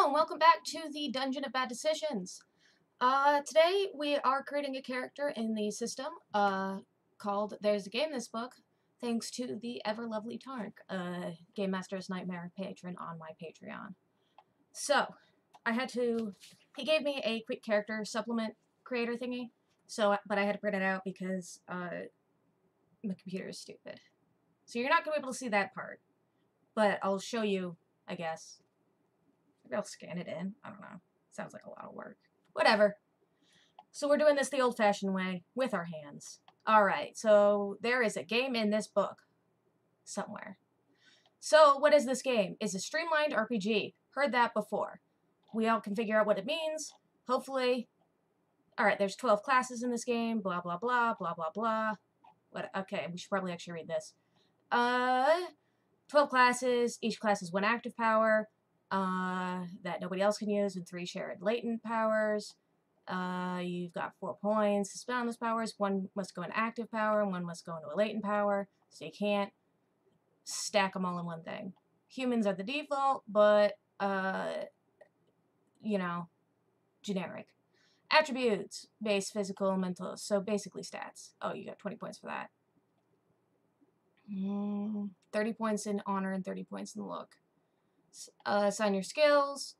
and welcome back to the Dungeon of Bad Decisions. Today we are creating a character in the system, called There's a Game in This Book, thanks to the ever-lovely Tark, Game Master's Nightmare patron on my Patreon. So, he gave me a quick character supplement creator thingy, but I had to print it out because, my computer is stupid. So you're not going to be able to see that part, but I'll show you, I guess. Maybe I'll scan it in. I don't know. Sounds like a lot of work. Whatever. So we're doing this the old-fashioned way, with our hands. Alright, so there is a game in this book. Somewhere. So, what is this game? It's a streamlined RPG. Heard that before. We all can figure out what it means. Hopefully. Alright, there's 12 classes in this game. Blah, blah, blah, blah, blah, blah. Okay, we should probably actually read this. 12 classes. Each class has one active power. That nobody else can use, and 3 shared latent powers. You've got 4 points to spend on those powers. 1 must go in active power, and 1 must go into a latent power, so you can't stack them all in one thing. Humans are the default, but, you know, generic. Attributes, base, physical, mental, so basically stats. Oh, you got 20 points for that. 30 points in honor and 30 points in look. Assign your skills,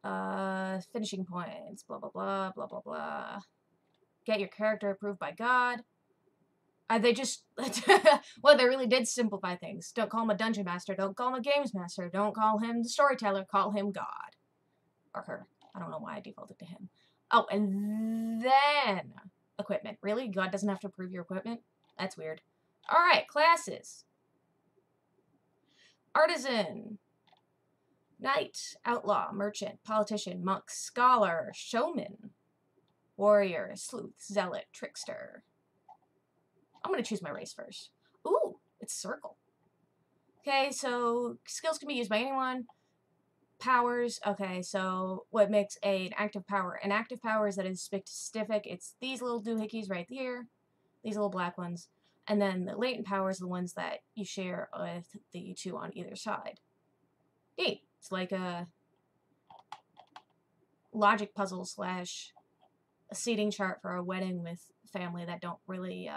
finishing points, blah, blah, blah, blah, blah, blah. Get your character approved by God. They just, well, they really did simplify things. Don't call him a dungeon master, don't call him a games master, don't call him the storyteller, call him God. Or her. I don't know why I defaulted to him. Oh, and then equipment. Really? God doesn't have to approve your equipment? That's weird. Alright, classes. Artisan. Knight, outlaw, merchant, politician, monk, scholar, showman, warrior, sleuth, zealot, trickster. I'm going to choose my race first. Ooh, it's circle. Okay, so skills can be used by anyone. Powers, okay, so what makes an active power? An active power is that it's specific. It's these little doohickeys right here, these little black ones. And then the latent powers are the ones that you share with the 2 on either side. Neat. It's like a logic puzzle / a seating chart for a wedding with family that don't really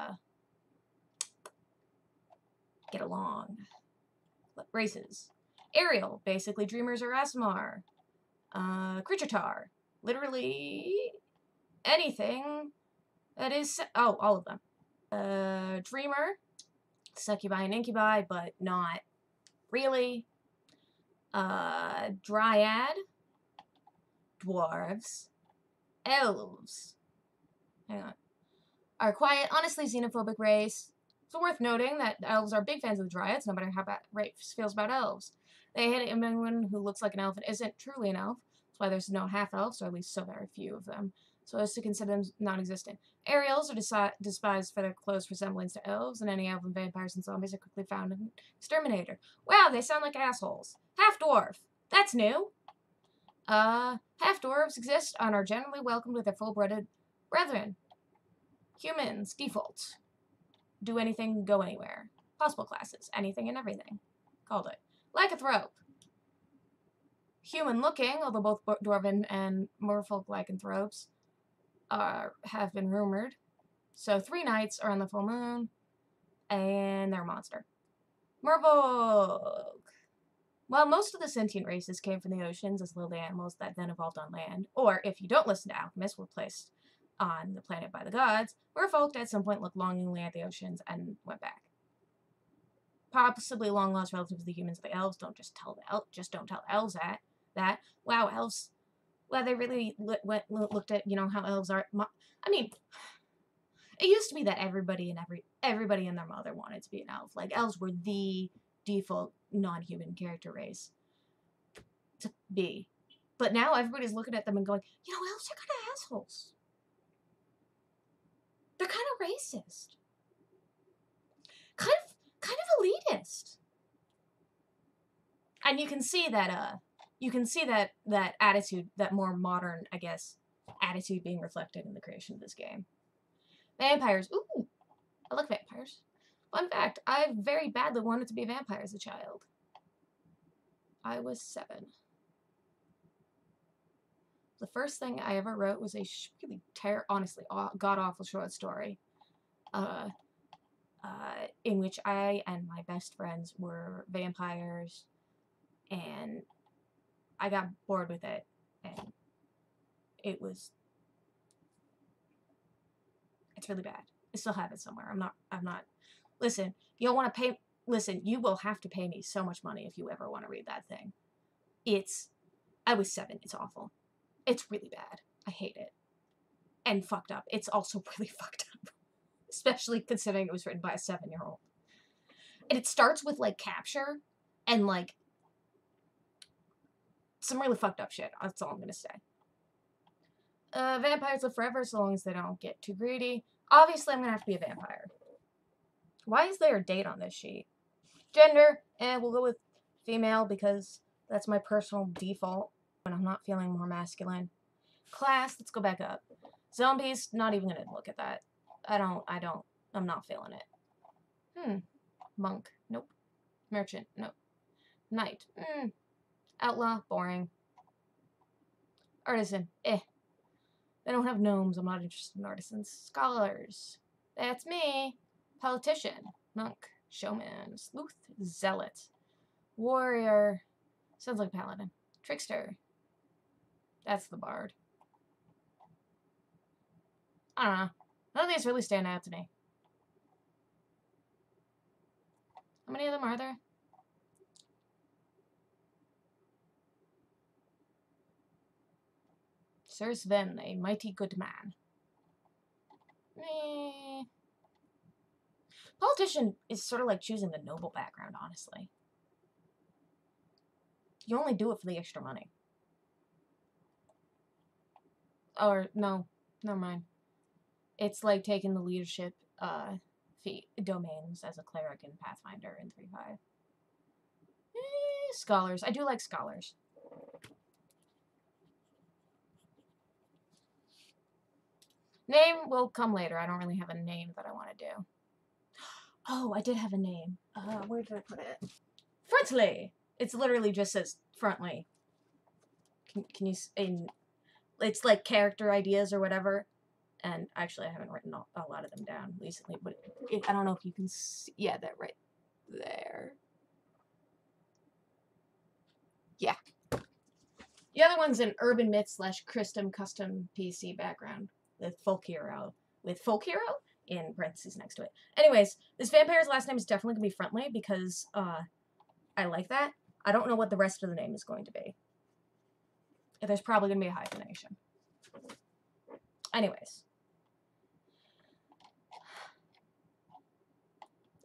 get along. Races. Aerial, basically dreamers or Asmar. Creature tar, literally anything that is, oh, all of them. Dreamer, succubi and incubi, but not really. Dryad, dwarves, elves, hang on, are quiet, honestly xenophobic race. It's worth noting that elves are big fans of the dryads, no matter how bad race feels about elves. They hate anyone who looks like an elf and isn't truly an elf. That's why there's no half-elves, or at least so very few of them, so as to consider them non-existent. Aerials are despised for their close resemblance to elves, and any elven vampires and zombies are quickly found in Exterminator. Wow, they sound like assholes. Half-dwarf. That's new. Half-dwarves exist and are generally welcomed with their full-blooded brethren. Humans, default. Do anything, go anywhere. Possible classes, anything and everything. Called it. Lycanthrope. Human-looking, although both dwarven and merfolk lycanthropes have been rumored. So 3 nights are on the full moon, and they're a monster. Merfolk. Well, most of the sentient races came from the oceans as little animals that then evolved on land, or, if you don't listen to alchemists, were placed on the planet by the gods, merfolk at some point looked longingly at the oceans and went back. Possibly long-lost relatives of the humans and the elves. Don't just tell elves that. Wow, elves. Well, they really looked at, you know, how elves are. I mean, it used to be that everybody and their mother wanted to be an elf. Like, elves were the default non-human character race to be. But now everybody's looking at them and going, you know, elves are kind of assholes. They're kind of racist. Kind of elitist. And you can see that, that attitude, that more modern, I guess, attitude being reflected in the creation of this game. Vampires. Ooh, I like vampires. Fun fact, I very badly wanted to be a vampire as a child. I was 7. the first thing I ever wrote was a really honestly, god-awful short story. In which I and my best friends were vampires, and I got bored with it, and it's really bad. I still have it somewhere. I'm not, listen, you don't want to pay, listen, you will have to pay me so much money if you ever want to read that thing. I was 7, it's awful. It's really bad. I hate it. And fucked up. It's also really fucked up. Especially considering it was written by a 7-year-old. And it starts with, like, capture and, like, some really fucked up shit. That's all I'm gonna say. Vampires live forever so long as they don't get too greedy. Obviously, I'm gonna have to be a vampire. Why is there a date on this sheet? Gender, we'll go with female because that's my personal default when I'm not feeling more masculine. Class, let's go back up. Zombies, not even gonna look at that. I'm not feeling it. Monk, nope. Merchant, nope. Knight, Outlaw, boring. Artisan, eh. They don't have gnomes, I'm not interested in artisans. Scholars, that's me. Politician, monk, showman, sleuth, zealot. Warrior, sounds like paladin. Trickster, that's the bard. I don't know. None of these really stand out to me. How many of them are there? Sir Sven, a mighty good man. Politician is sort of like choosing a noble background, honestly. You only do it for the extra money. Or, no, never mind. It's like taking the leadership domains as a cleric in Pathfinder in 3.5. Scholars. I do like scholars. Name will come later. I don't really have a name that I want to do. Oh, I did have a name. Where did I put it? Frontly! It's literally just says Frontly. Can you... It's like character ideas or whatever. And actually, I haven't written a lot of them down recently, but I don't know if you can see. Yeah, that right there. Yeah. The other one's an urban myth / custom PC background with folk hero. In parentheses next to it. Anyways, this vampire's last name is definitely going to be Frontly because I like that. I don't know what the rest of the name is going to be. There's probably going to be a hyphenation. Anyways.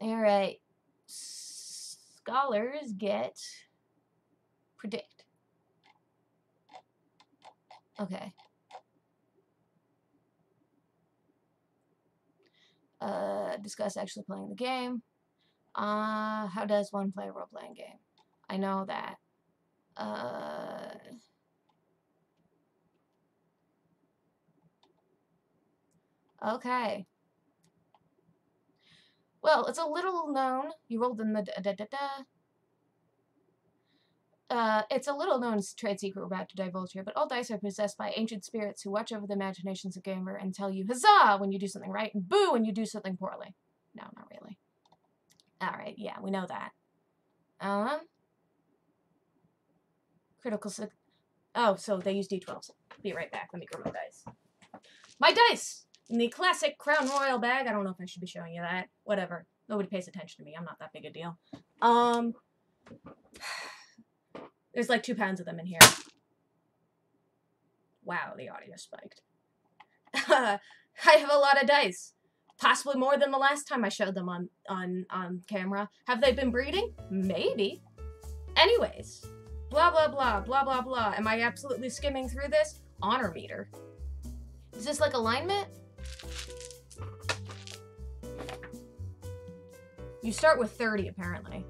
Alright. Scholars get predict. Okay. Discuss actually playing the game. How does one play a role-playing game? I know that. Okay. Well, it's a little known. You rolled in the it's a little known trade secret we're about to divulge here, but all dice are possessed by ancient spirits who watch over the imaginations of gamer and tell you huzzah when you do something right and boo when you do something poorly. No, not really. Alright, yeah, we know that. Critical oh, so they use D12s. Be right back. Let me grab my dice. My dice! In the classic Crown Royal bag. I don't know if I should be showing you that. Whatever. Nobody pays attention to me. I'm not that big a deal. There's like 2 pounds of them in here. Wow, the audio spiked. I have a lot of dice. Possibly more than the last time I showed them on camera. Have they been breeding? Maybe. Anyways. Blah, blah, blah, blah, blah, blah. Am I absolutely skimming through this? Honor meter. Is this like alignment? You start with 30, apparently.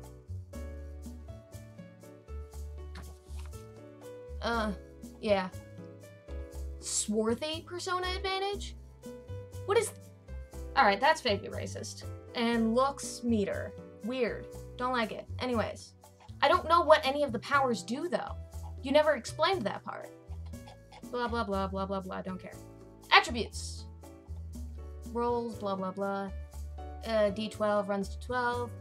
Yeah. Swarthy persona advantage? What is... Alright, that's vaguely racist. And looks meter. Weird. Don't like it. Anyways. I don't know what any of the powers do, though. You never explained that part. Blah, blah, blah, blah, blah, blah. Don't care. Attributes. Rolls, blah, blah, blah. D12 runs to 12.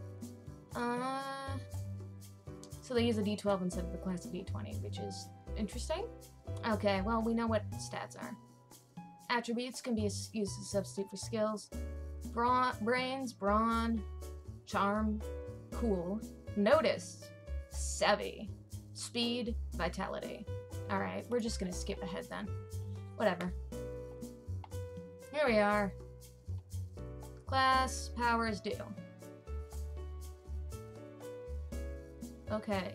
So they use a D12 instead of the classic D20, which is interesting. Okay, well, we know what stats are. Attributes can be used as a substitute for skills. Brains, brawn, charm, cool, notice, savvy, speed, vitality. Alright, we're just gonna skip ahead then. Whatever. Here we are. Class powers due. Okay.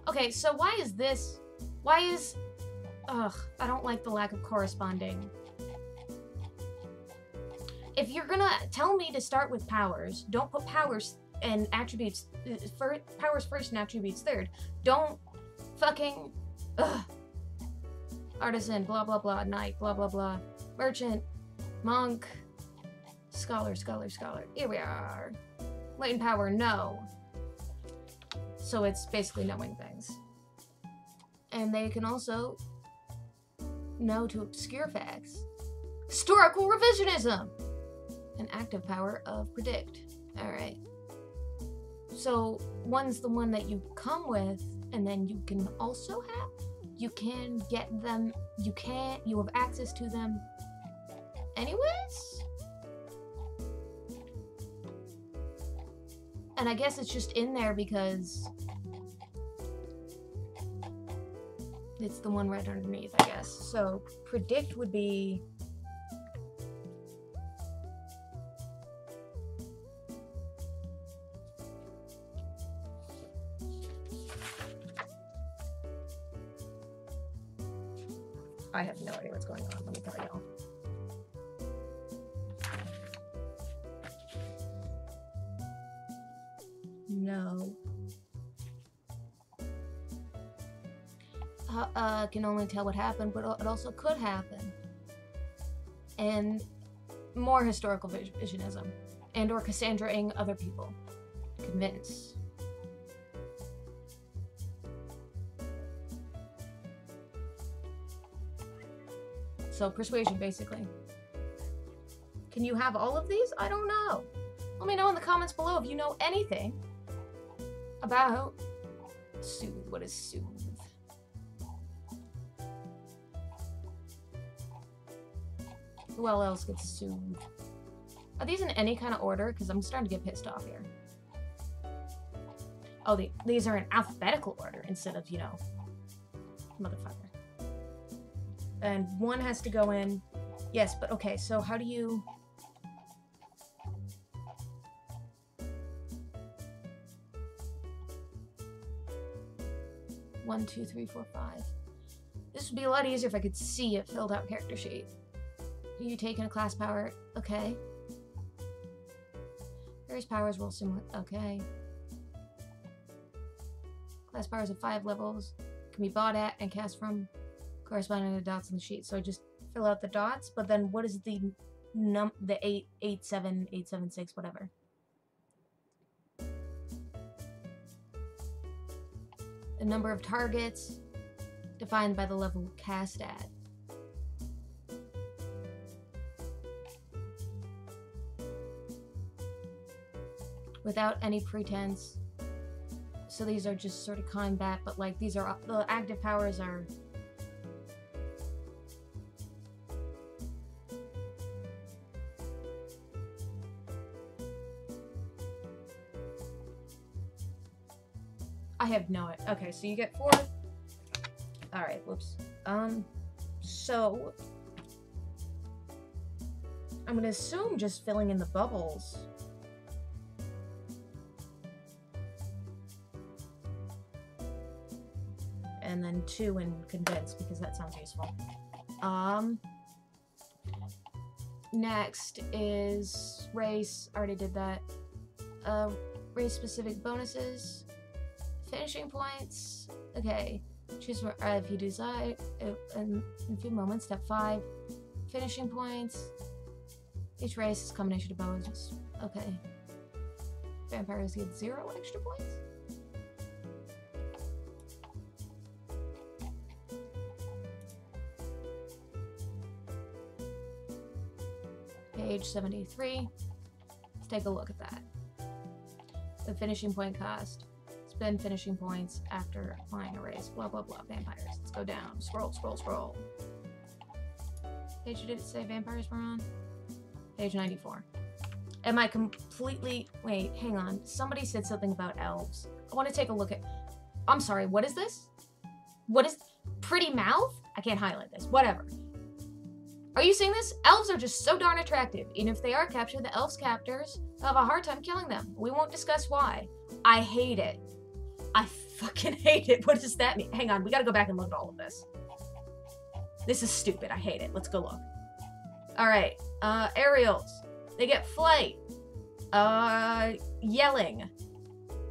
Okay, so why is this... Why is... Ugh, I don't like the lack of corresponding. If you're gonna tell me to start with powers, don't put powers and attributes... powers first and attributes third. Don't fucking... Ugh. Artisan, blah blah blah, knight, blah blah blah. Merchant, monk, scholar, scholar, scholar. Here we are. Latent power, no. So it's basically knowing things. And they can also know to obscure facts. Historical revisionism! An active power of predict. Alright. So one's the one that you come with, and then you can also have. You can get them, you have access to them anyways? And I guess it's just in there because it's the one right underneath, I guess. So predict would be... I have no idea what's going on, let me tell y'all. No. Can only tell what happened, but it also could happen. And more historical visionism. And or Cassandra-ing other people. Convince. So persuasion, basically. Can you have all of these? I don't know. Let me know in the comments below if you know anything about soothe. What is soothe? Who else gets soothe? Are these in any kind of order? Because I'm starting to get pissed off here. Oh, these are in alphabetical order instead of, you know, motherfucker. And one has to go in. Yes, but okay, so how do you... One, two, three, four, five. This would be a lot easier if I could see a filled out character sheet. You taking a class power? Okay. Various powers roll similar. Okay. Class powers of 5 levels. Can be bought at and cast from corresponding to dots on the sheet. So I just fill out the dots, but then what is the 8, 8, 7, 8, 7, 6, whatever. The number of targets defined by the level cast at. Without any pretense. So these are just sort of combat, but like these are the active powers are I have no idea. Okay, so you get 4. Alright, whoops. So I'm gonna assume just filling in the bubbles. And then 2 in convince, because that sounds useful. Next is race. Already did that. Race-specific bonuses. Finishing points. Okay. Choose if you desire. In a few moments. Step 5. Finishing points. Each race is a combination of bonuses. Okay. Vampires get 0 extra points. Page 73. Let's take a look at that. The finishing point cost. Spend finishing points after applying a race. Blah, blah, blah. Vampires. Let's go down. Scroll, scroll, scroll. Page did it say vampires were on? Page 94. Am I completely... Wait, hang on. Somebody said something about elves. I want to take a look at... I'm sorry, what is this? What is... Pretty mouth? I can't highlight this. Whatever. Are you seeing this? Elves are just so darn attractive. Even if they are captured, the elves' captors have a hard time killing them. We won't discuss why. I hate it. I fucking hate it. What does that mean? Hang on, we gotta go back and look at all of this. This is stupid. I hate it. Let's go look. Alright. Aerials. They get flight. Yelling.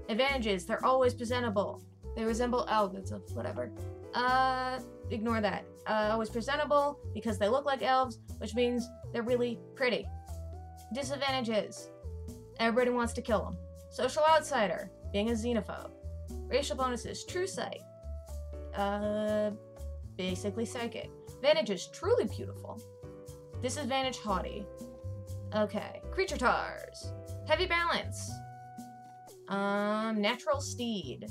Advantages. They're always presentable. They resemble elves. Whatever. Ignore that. Always presentable because they look like elves, which means they're really pretty. Disadvantages. Everybody wants to kill them. Social outsider. Being a xenophobe. Racial bonuses. True sight. Basically psychic. Advantages. Truly beautiful. Disadvantage. Haughty. Okay. Creature tars. Heavy balance. Natural steed.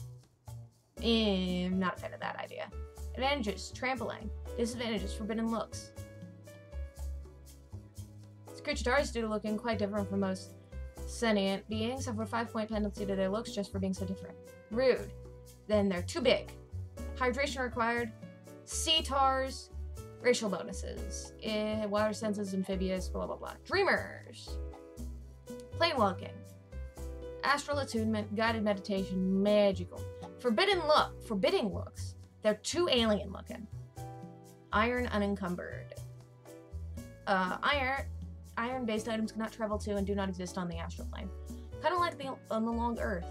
Not a fan of that idea. Advantages. Trampling. Disadvantages. Forbidden looks. Creature tars due to looking quite different from most sentient beings have a 5-point penalty to their looks just for being so different. Rude. Then they're too big. Hydration required. Sea tars. Racial bonuses. Water senses, amphibious, blah blah blah. Dreamers. Planewalking. Astral attunement, guided meditation, magical. Forbidding looks. They're too alien looking. Iron unencumbered. Iron-based items cannot travel to and do not exist on the astral plane. Kind of like on the Long Earth.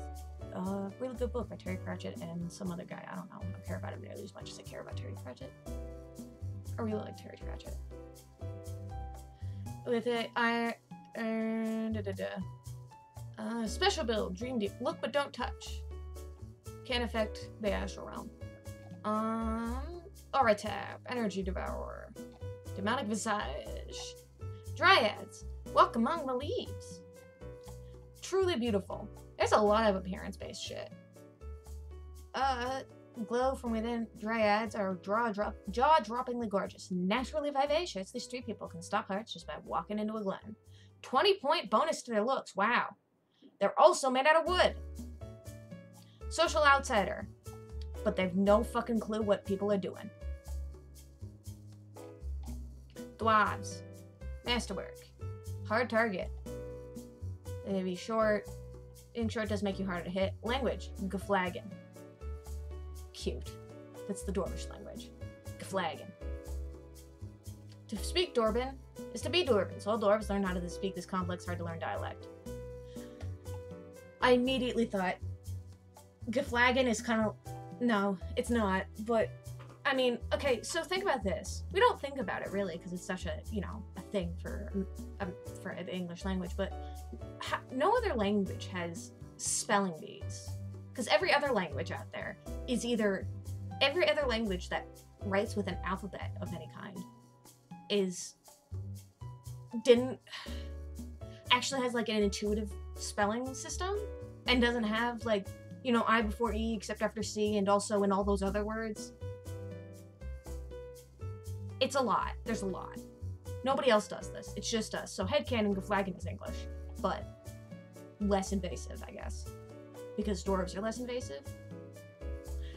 Really good book by Terry Pratchett and some other guy. I don't know. I don't care about him nearly as much as I care about Terry Pratchett. I really like Terry Pratchett. With it, special build, dream deep. Look but don't touch. Can't affect the astral realm. Aura tap, energy devourer, demonic visage, dryads, walk among the leaves. Truly beautiful. There's a lot of appearance-based shit. Glow from within. Dryads are jaw-droppingly gorgeous, naturally vivacious. These street people can stop hearts just by walking into a glen. 20-point bonus to their looks. Wow. They're also made out of wood. Social outsider. But they've no fucking clue what people are doing. Dwarves. Masterwork. Hard target. They may be short. Being short does make you harder to hit. Language. Geflagon. Cute. That's the Dwarvish language. Geflagon. To speak Dwarven is to be Dwarven, so all dwarves learn how to speak this complex, hard-to-learn dialect. I immediately thought Geflagon is kind of... No, it's not, but... I mean, okay, so think about this. We don't think about it, really, because it's such a, you know, a thing for the English language, but no other language has spelling bees. Because every other language out there is either... Every other language that writes with an alphabet of any kind actually has, like, an intuitive spelling system, and doesn't have, like, you know, I before E except after C, and also in all those other words. It's a lot. There's a lot. Nobody else does this. It's just us. So headcanon Geflagon is English, but less invasive, I guess. Because dwarves are less invasive.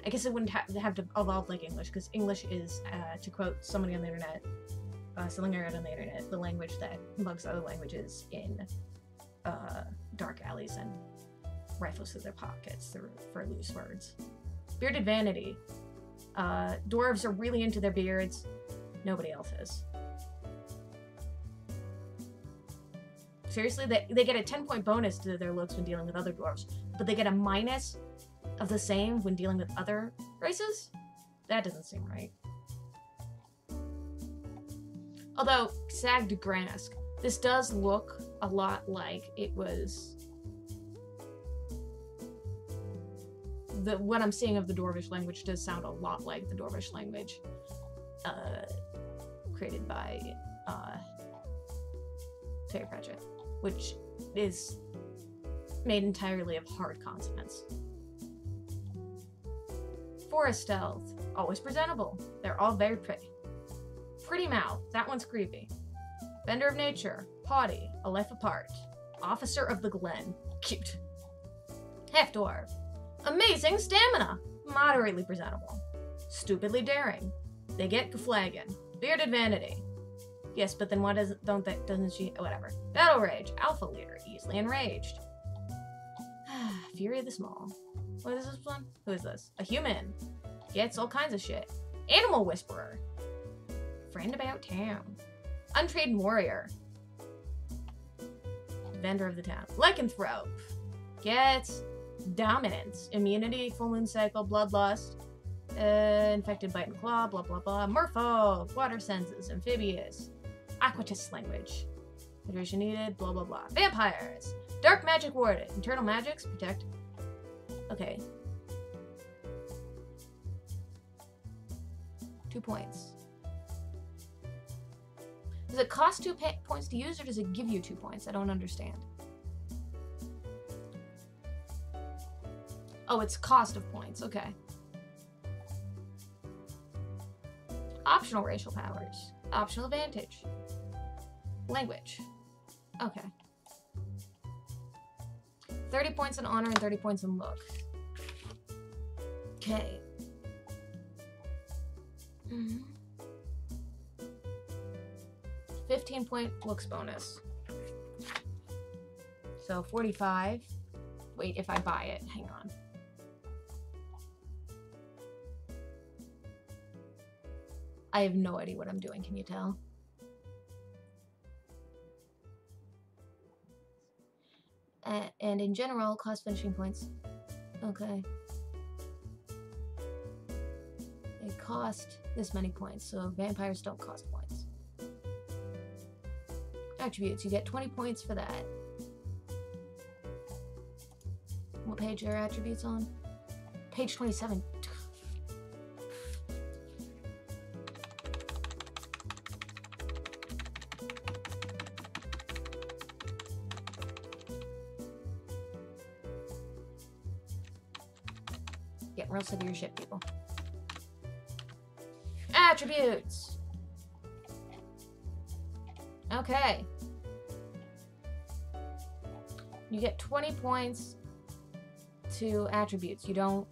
I guess it wouldn't have to evolve like English, because English is, to quote somebody on the internet, something I read on the internet, the language that bugs other languages in dark alleys and rifles through their pockets for loose words. Bearded vanity. Dwarves are really into their beards. Nobody else is. Seriously, they get a 10-point bonus to their looks when dealing with other dwarves, but they get a minus of the same when dealing with other races? That doesn't seem right. Although, Sag de Grask, this does look a lot like it was... What I'm seeing of the Dwarvish language does sound a lot like the Dwarvish language created by Fairy Pratchett, which is made entirely of hard consonants. Forest Elf, always presentable. They're all very pretty. Pretty Mouth, that one's creepy. Bender of Nature, haughty, a life apart. Officer of the Glen, cute. Half Dwarf, amazing stamina, moderately presentable. Stupidly daring, they get Gaflagon. Bearded Vanity, yes, but then why doesn't she, whatever. Battle Rage, Alpha Leader, easily enraged. Fury of the Small. What is this one? Who is this? A human. Gets all kinds of shit. Animal Whisperer. Friend about town. Untrained Warrior. Vendor of the town. Lycanthrope. Gets dominance. Immunity, full moon cycle, bloodlust. Infected bite and claw, blah blah blah. Merfolk. Water senses. Amphibious. Aquatus language. Hydration needed, blah blah blah. Vampires. Dark magic warded. Internal magics protect. Okay. 2 points. Does it cost 2 points to use, or does it give you 2 points? I don't understand. Oh, it's cost of points. Okay. Optional racial powers. Optional advantage. Language. Okay. 30 points in honor and 30 points in look. Okay. 15-point looks bonus. So 45. Wait, if I buy it, hang on. I have no idea what I'm doing, can you tell? And in general, cost finishing points. Okay. They cost this many points, so vampires don't cost points. Attributes, you get 20 points for that. What page are attributes on? Page 27. Get real sick of your shit, people. Attributes! Okay. You get 20 points to attributes. You don't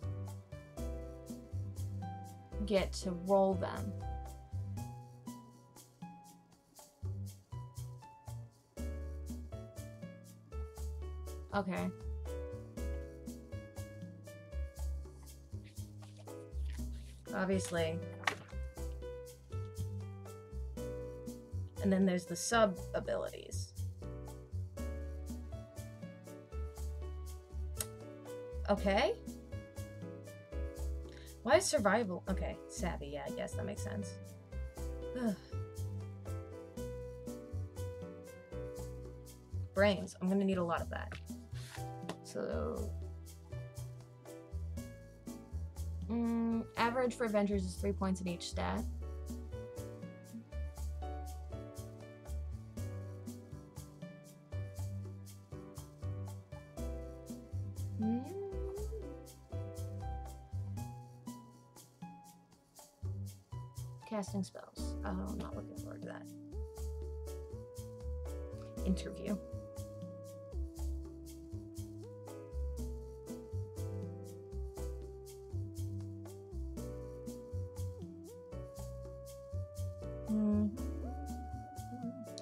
get to roll them. Okay. Obviously. And then there's the sub abilities. Okay. Why is survival? Okay, savvy, yeah, I guess that makes sense. Ugh. Brains, I'm gonna need a lot of that. So... average for adventures is 3 points in each stat. Casting spells. Oh, I'm not looking forward to that. Interview.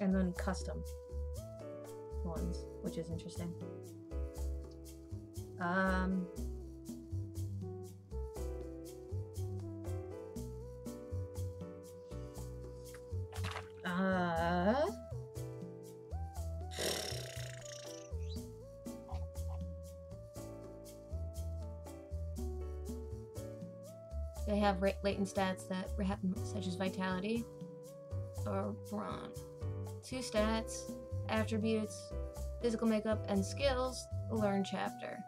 And then custom ones, which is interesting. They have latent stats that happen, such as vitality or brawn. 2 stats, attributes, physical makeup, and skills. Learn chapter.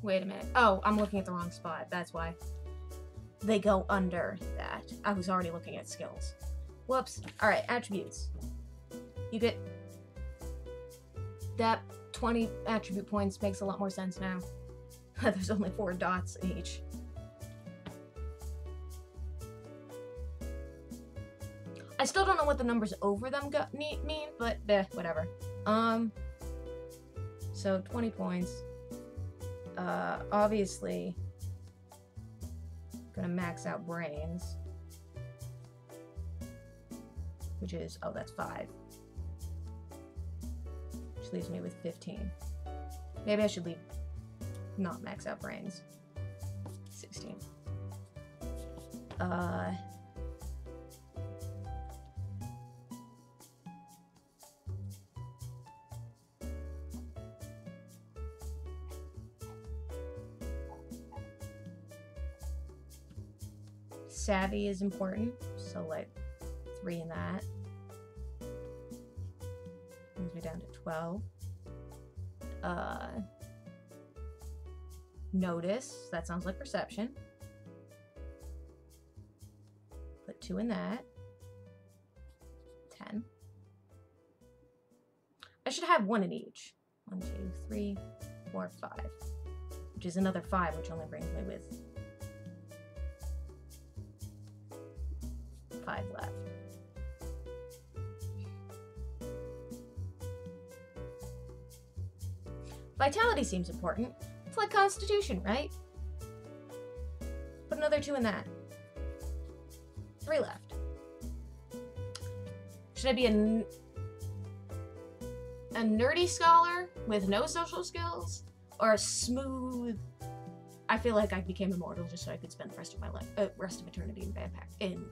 Wait a minute. Oh, I'm looking at the wrong spot. That's why. They go under that. I was already looking at skills. Whoops. Alright, attributes. You get that 20 attribute points makes a lot more sense now. There's only 4 dots each. I still don't know what the numbers over them mean, but whatever. So 20 points. Obviously, gonna max out brains, which is, oh, that's 5. Which leaves me with 15. Maybe I should not max out brains. 16. Savvy is important, so like 3 in that. Brings me down to 12. Notice, that sounds like perception. Put 2 in that. 10. I should have 1 in each. 1, 2, 3, 4, 5. Which is another 5, which only brings me with 5 left. Vitality seems important. It's like Constitution, right? Put another 2 in that. 3 left. Should I be a nerdy scholar with no social skills? Or a smooth... I feel like I became immortal just so I could spend the rest of my life, rest of eternity in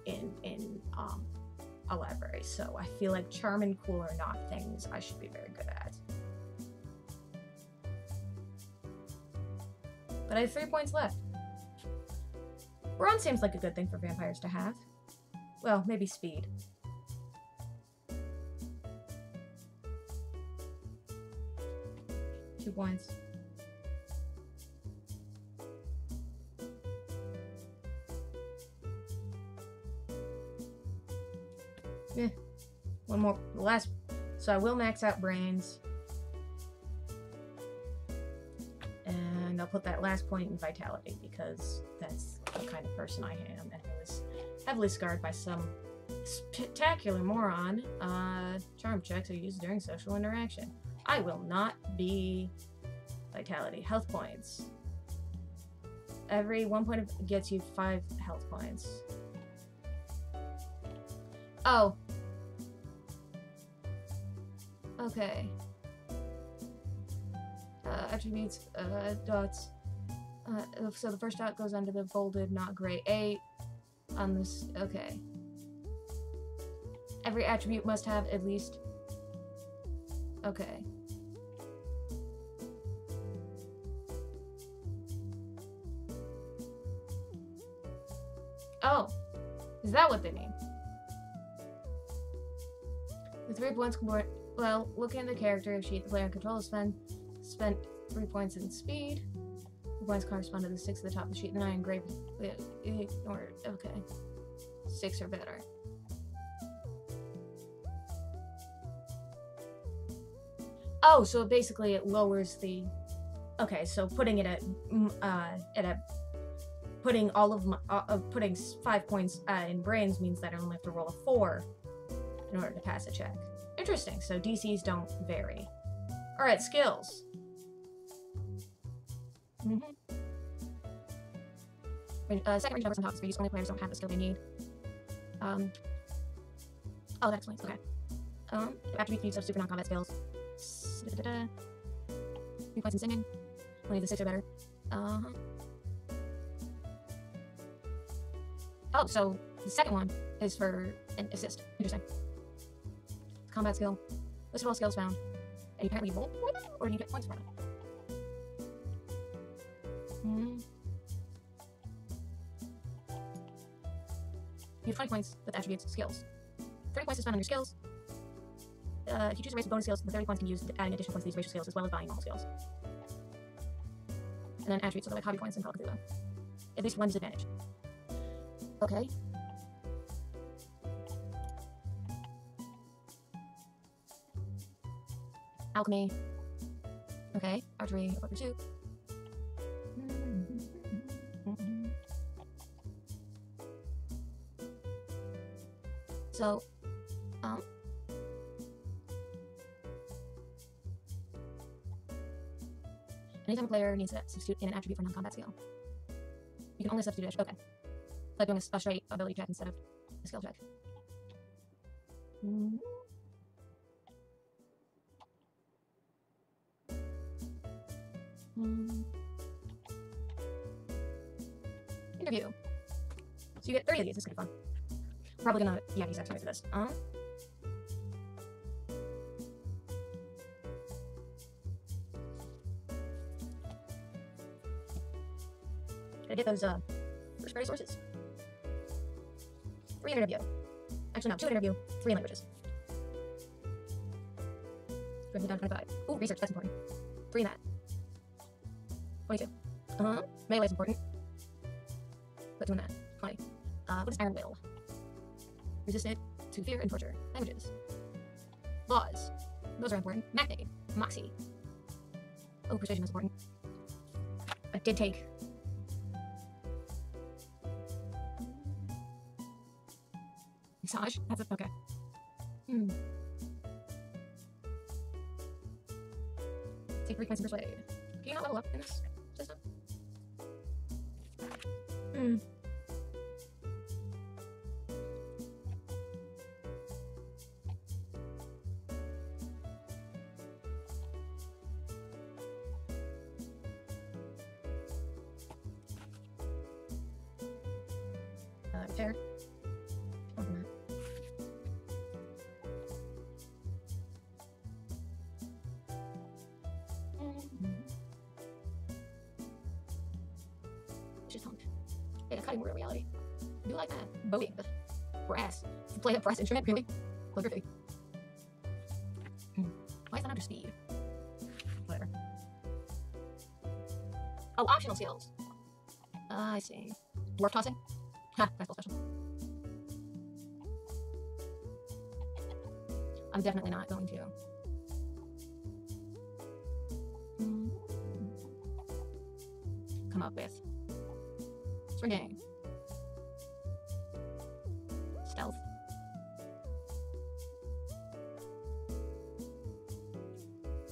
a library. So I feel like charm and cool are not things I should be very good at. But I have 3 points left. Brawn seems like a good thing for vampires to have. Well, maybe speed. Two points. One more. The last. So I will max out brains. And I'll put that last point in vitality because that's the kind of person I am. And I was heavily scarred by some spectacular moron. Charm checks are used during social interaction. I will not be vitality. Health points. Every 1 point gets you 5 health points. Oh. Okay. Attributes, dots. So the first dot goes under the bolded, not gray 8 on this. Okay. Every attribute must have at least. Okay. Oh, is that what they mean? The 3 points combined. Well, looking at the character sheet, the player in control has spent 3 points in speed. The points correspond to the 6 at the top of the sheet, and then I engraved or okay. 6 or better. Oh, so basically it lowers the. Okay, so putting it putting all of my putting 5 points in brains means that I only have to roll a 4 in order to pass a check. Interesting. So DCs don't vary. All right, skills. Second range numbers on top of speed. Only players don't have the skill they need. Oh, that explains. Okay. Attributes need some super non-combat skills. 3 points in singing. Only the 6 or better. Oh, so the second one is for an assist. Interesting. Combat skill. List of all skills found. And you apparently roll for them, or do you get points for them? You have 20 points with attributes, skills. 30 points to spend on your skills. If you choose a race with bonus skills, the 30 points can be used adding additional points to these racial skills as well as buying normal skills. And then attributes are like hobby points and Call of Cthulhu. At least one disadvantage. Okay. alchemy. Okay, archery, what pursuit. So, anytime a player needs to substitute in an attribute for non-combat skill, you can only substitute it. Okay. Like doing a straight ability check instead of a skill check. Interview. So you get 30 of these. This is kind of fun. Probably gonna use activity for this. Gotta get those first party sources. 3 in interview. Actually, no, 2 in interview, 3 in languages. Bring it down to 25. Ooh, research, that's important. 3 in that. 22. Melee is important. Put 2 in that. 20. What is Iron Will? Resistant to fear and torture. Languages. Laws. Those are important. Magnate. Moxie. Oh, persuasion is important. I did take. Massage? That's it. Okay. Take 3 points in persuade. Can you not level up in this system? Repair. Just hunk. Hey, that's cutting more real reality. I do like that. Boating. Brass. Play a brass instrument, really? Calligraphy. Why is that under speed? Whatever. Oh, optional skills. I see. Dwarf tossing? Ha, that's special. I'm definitely not going to. Come up with swinging, stealth,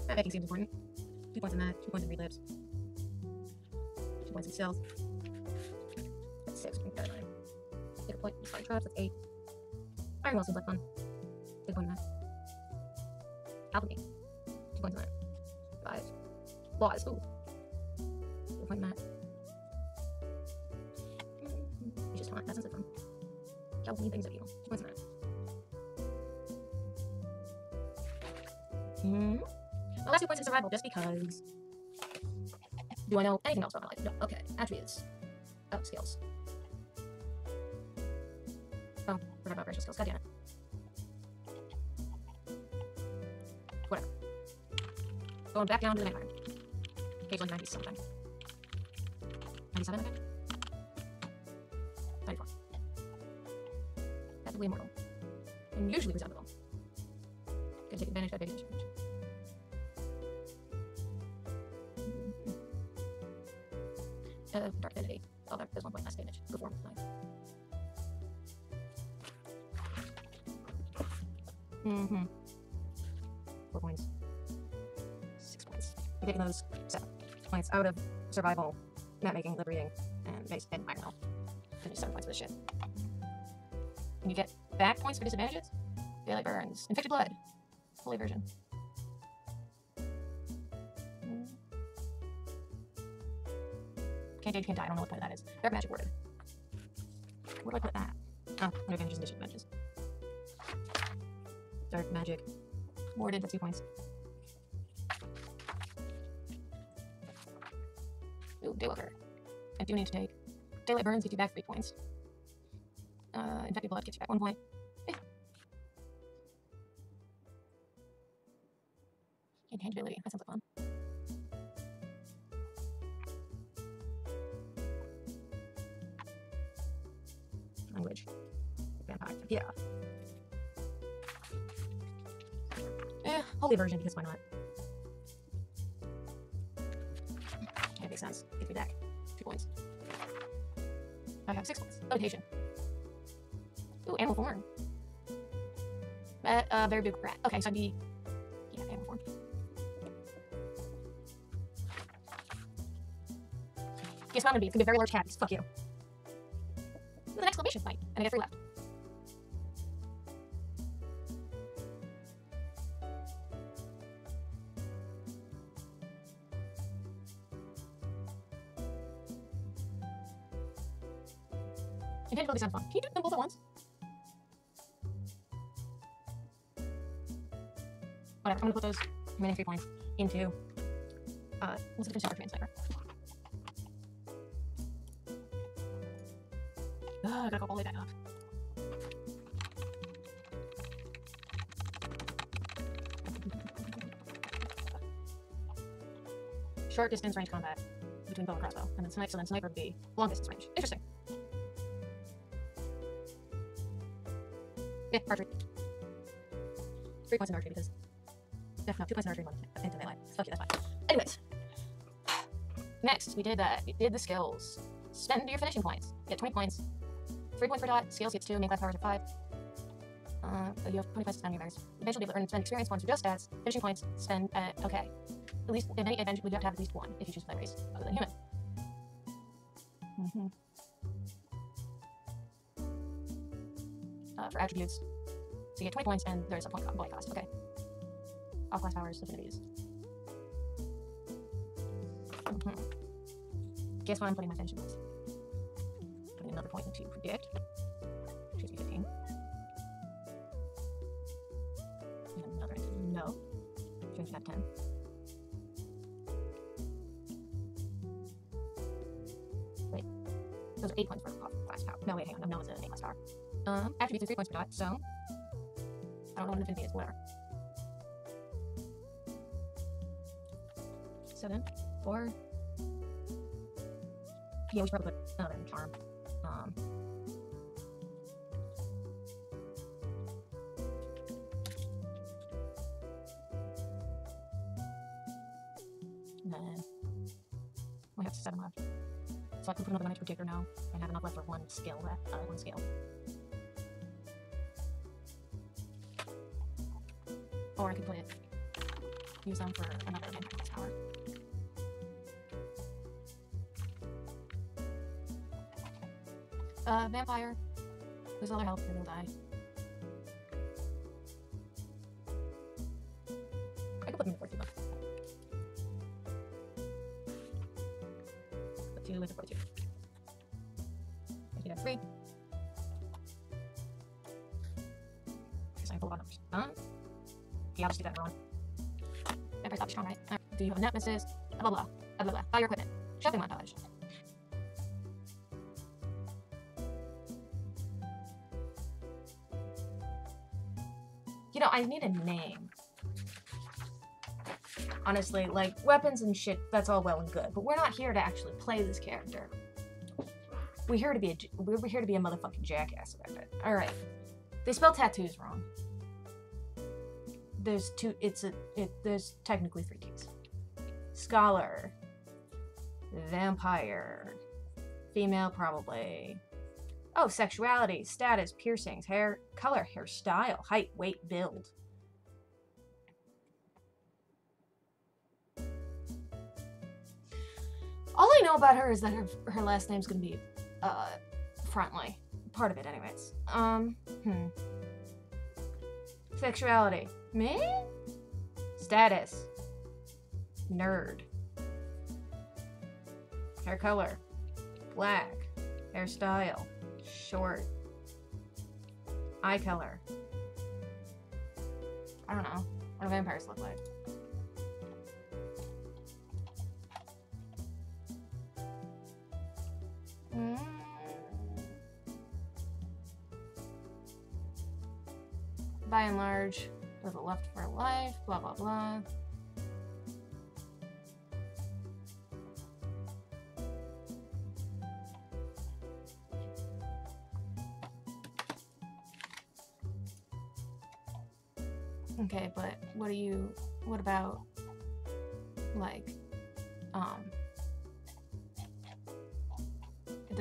that making seems important. 2 points in that, 2 points in relives, 2 points in stealth. That's 6. We can get 9. Get a point in slide traps. That's 8. Iron Will seems like fun. Take a point in that. Alchemy. 2 points in that. 5. Laws. Ooh. Take a point in that. You just want that sounds like fun. Alchemy things of evil. 2 points in that. The last 2 points in survival, just because. Do I know anything else about my life? No. Okay. Attributes. Oh, skills. Oh, forgot about racial skills. God damn it. Whatever. Going back down to the nightmare. Page like 90 sometime. 97, I think? 94. That's immortal. And usually presentable. Can take advantage of big advantage. Dark Divinity. Oh, there's 1 point less damage. Go forward. Nice. 4 points. 6 points. You're taking those 7 points out of survival, map making, lib reading, and base and iron health. Then you 7 points for this shit. And you get back points for disadvantages. Daylight burns. Infected blood. Holy version. Can't die. I don't know what point that is. Dark magic worded. Where do I put that? Oh, under advantages and disadvantages. Dark magic warded. That's 2 points. Ooh, Daywalker. I do need to take. Daylight burns gets you back 3 points. Infected blood gets you back 1 point. Intangibility. That sounds like fun. Language. Vampire. Yeah. Holy version, because why not? makes sense. Get me back. 2 points. I have 6 points. Levitation. Ooh, animal form. Very big rat. Okay, so I'd be... yeah, animal form. Guess what I'm gonna be? It's gonna be a very large cat. Fuck you. With an exclamation point. And I get 3 left. Intangibility sounds fun. Can you do them both at once? Whatever, I'm gonna put those remaining 3 points into, what's the difference translator? I gotta go all the way back up. Short distance range combat between bow and crossbow, and then sniper would be long distance range. Interesting. Yeah, archery. 3 points in archery because... yeah, no, 2 points in archery, 1 into melee. Fuck you, that's fine. Anyways. Next, we did the skills. Spend your finishing points. Get 20 points. 3 points per dot. Skills gets 2. Main class powers are 5. You have 20 points to spend on your bears. Eventually, be able to earn spend experience points for just stats. Finishing points, spend at... okay. At least, eventually, you have to have at least 1 if you choose to play a race other than human. For attributes. So you get 20 points, and there's a point cost. Okay. Off-class powers, affinities. Guess what I'm putting my finishing points? Putting another point into predict. Which gives me 15. And another into no. Which gives me 10. Wait. Those are 8 points for off-class power. No, wait, hang on. No, it's an 8-class power. Attributes are 3 points per dot, so... I don't know what an affinity is, whatever. 7, 4... yeah, we should probably put another in charm. And then... we have 7 left. So I can put another one into Predictor now, and have enough left for 1 skill left, 1 skill. Or I could put it, use them for another anti-class power. Vampire. Lose all their health, or they'll die. I could put them in 42 bucks. Put 2 into 42. Make it at 3. Because I have a lot of numbers. Yeah, I'll just do that wrong. Vampire's obviously strong, right? Do you have a net misses? Blah blah blah. Blah blah. Buy your equipment. Shopping montage. You know, I need a name. Honestly, like, weapons and shit, that's all well and good, but we're not here to actually play this character. We're here to be a motherfucking jackass about it. Alright. They spell tattoos wrong. There's there's technically 3 T's. Scholar. Vampire. Female, probably. Oh, sexuality, status, piercings, hair, color, hairstyle, height, weight, build. All I know about her is that her last name's gonna be, Frontly. Part of it, anyways. Sexuality. Me? Status. Nerd. Hair color. Black. Hairstyle. Short. Eye color. I don't know. What do vampires look like? By and large, live a left for life, blah blah blah. Okay, but what about, like,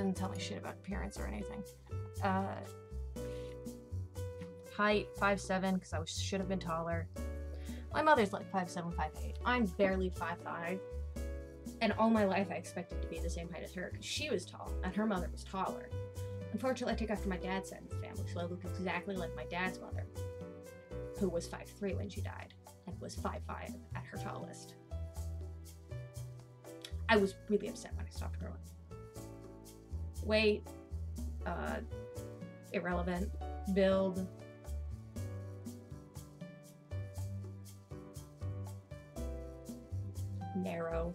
didn't tell me shit about appearance or anything. Height 5'7", because I should have been taller. My mother's like 5'7", 5'8". I'm barely 5'5", and all my life I expected to be the same height as her because she was tall and her mother was taller. Unfortunately, I take after my dad's side of the family, so I look exactly like my dad's mother, who was 5'3" when she died and was 5'5" at her tallest. I was really upset when I stopped growing. Weight, irrelevant. Build, narrow.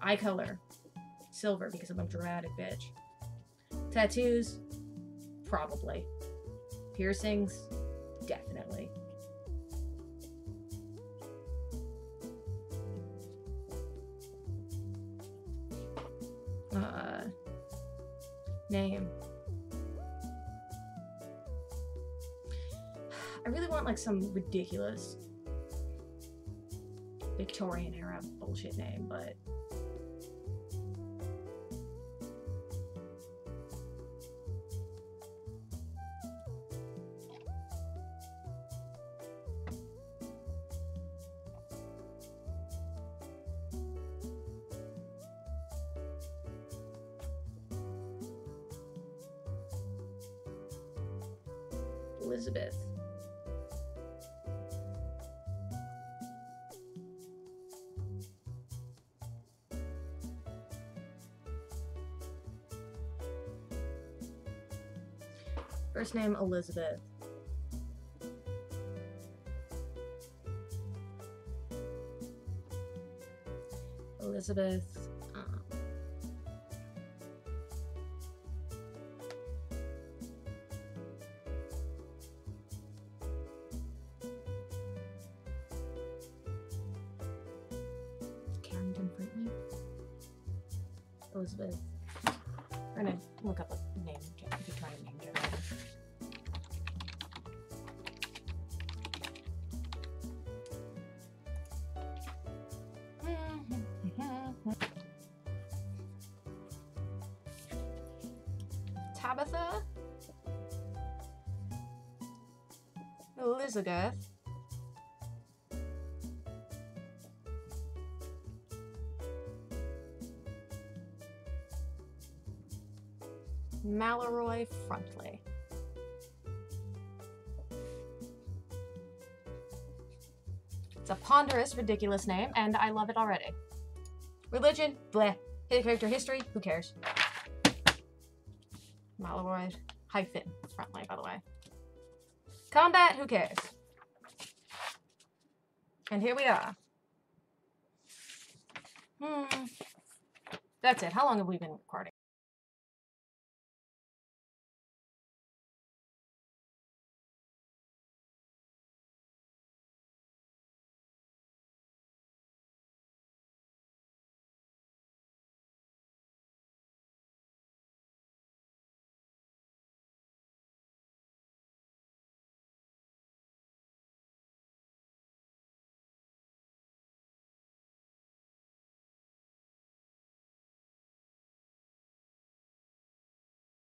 Eye color, silver because I'm a dramatic bitch. Tattoos, probably. Piercings, definitely. Name. I really want like some ridiculous Victorian era bullshit name, but Elizabeth. First name Elizabeth. Elizabeth. Carrington Britney. Elizabeth. I'm gonna look up a name. If you try a name generator. Tabitha, Elizabeth, Mallory Frontley. It's a ponderous, ridiculous name, and I love it already. Religion, bleh. Character history, who cares? Mallory hyphen Frontley, by the way. Combat, who cares? And here we are. That's it. How long have we been recording?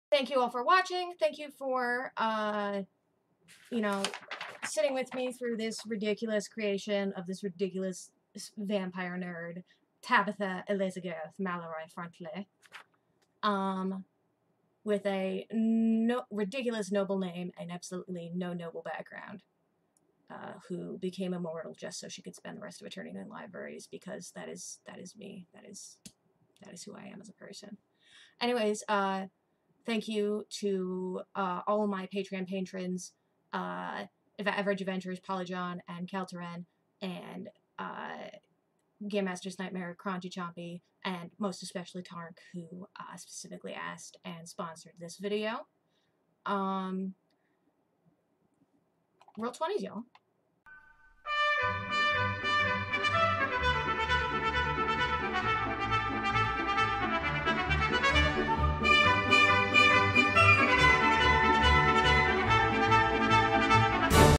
Thank you all for watching. Thank you for, you know, sitting with me through this ridiculous creation of this ridiculous vampire nerd, Tabitha Elizabeth Mallory Frontley, with a ridiculous noble name and absolutely no noble background, who became immortal just so she could spend the rest of eternity in libraries, because that is me. That is who I am as a person. Anyways, thank you to all of my Patreon patrons, Average Adventures, Polyjon, and Kelteren, and Game Master's Nightmare, Crunchy Chompy, and most especially Tark, who specifically asked and sponsored this video. Roll 20s, y'all.